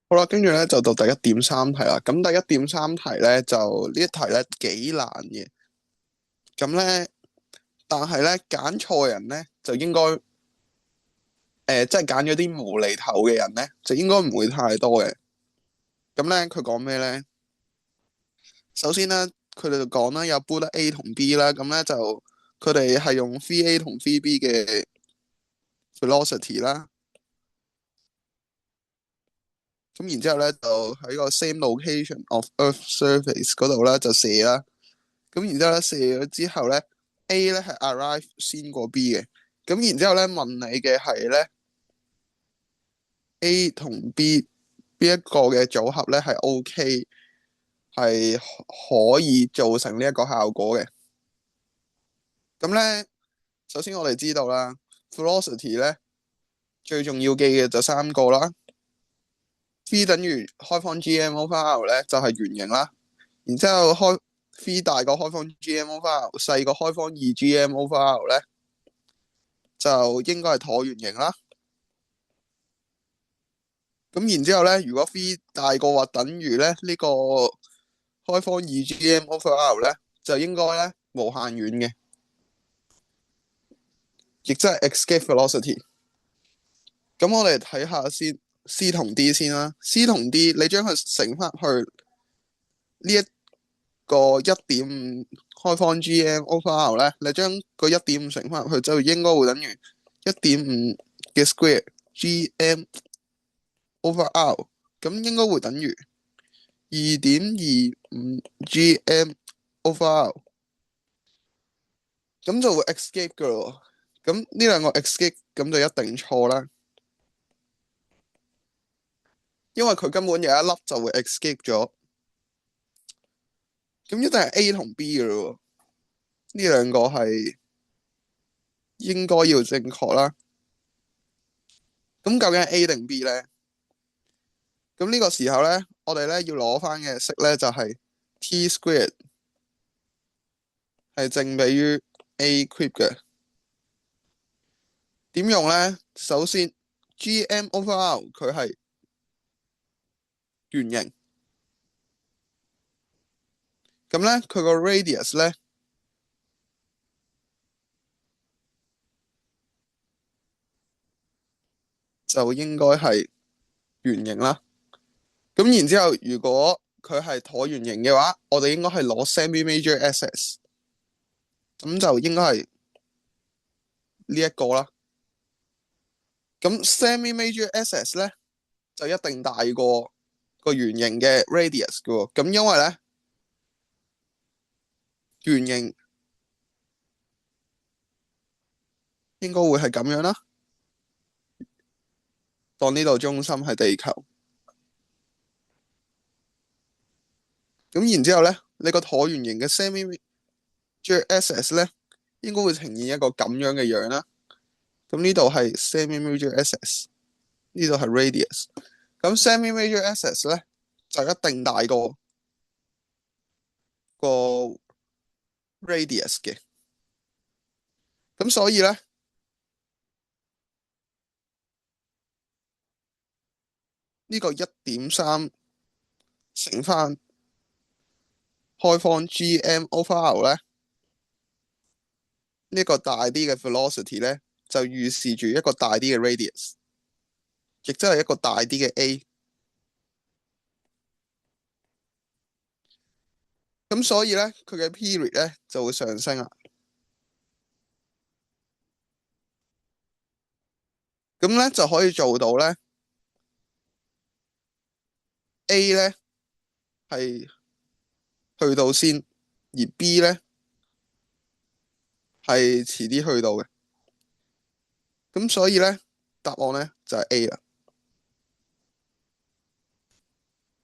好啦，跟住咧就到第1.3題啦。咁第1.3題咧就呢一題咧幾難嘅。咁咧，但係咧揀錯人咧就應該即係揀咗啲無厘頭嘅人咧，就應該唔會太多嘅。咁咧佢講咩咧？首先咧，佢哋就講啦，有 bullet A 同 B 啦。咁咧就佢哋係用 3A 同 3B 嘅 velocity 啦。咁然之後咧就喺個 same location of Earth surface 嗰度咧就射啦。咁然之後咧射咗之後咧，A 咧係 arrive 先過 B 嘅。咁然之後咧問你嘅係咧 A 同 B 邊一個嘅組合咧係 OK，係可以造成呢一個效果嘅。咁咧首先我哋知道啦，velocity 咧最重要記嘅就3個啦。V 等於開方 gm over r 咧就係圓形啦。然之後V 大過開方 gm over r，細過開方2gm over r 咧就應該係橢圓形啦。咁然之後咧，如果 V 大過或等於咧呢個開方2gm over r 咧，就應該咧無限遠嘅，亦即係 escape velocity。咁我哋睇下先，C 同 D 先啦。C 同 D 你將佢乘翻去呢一個1.5開方 gm over r 咧，你將個1.5乘翻入去，就應該會等於1.5嘅 square gm over r，咁應該會等於2.25 gm over r，咁就會 escape 噶咯。咁呢兩個 escape 咁就一定錯啦，因為佢根本有一粒就會 escape 咗，咁一定係 A 同 B 噶咯。呢兩個係應該要正確啦。咁究竟係 A 定 B 咧？咁呢個時候咧，我哋咧要攞翻嘅式咧就係 T squared 係正比於 A cube 嘅。點用咧？首先 gm over r 佢係圓形，咁咧佢個 radius 咧就應該係圓形啦。咁然之後，如果佢係橢圓形嘅話，我哋應該係攞 semi-major axis，咁就應該係呢一個啦。咁 semi-major axis 咧就一定大過個圓形嘅 radius 嘅喎。咁因為咧圓形應該會係咁樣啦。當呢度中心係地球，咁然之後咧，你個橢圓形嘅 semi-major axis 咧應該會呈現一個咁樣嘅樣啦。咁呢度係 semi-major axis，呢度係 radius。咁 semi-major axis 咧就一定大過個 radius 嘅。咁所以咧呢個1.3乘翻開方 gm over r 咧，呢個大啲嘅 velocity 咧就預示住一個大啲嘅 radius，亦即係一個大啲嘅 A。咁所以咧佢嘅 period 咧就會上升啦。咁咧就可以做到咧 A 咧係去到先，而 B 咧係遲啲去到嘅。咁所以咧答案咧就係 A 啦。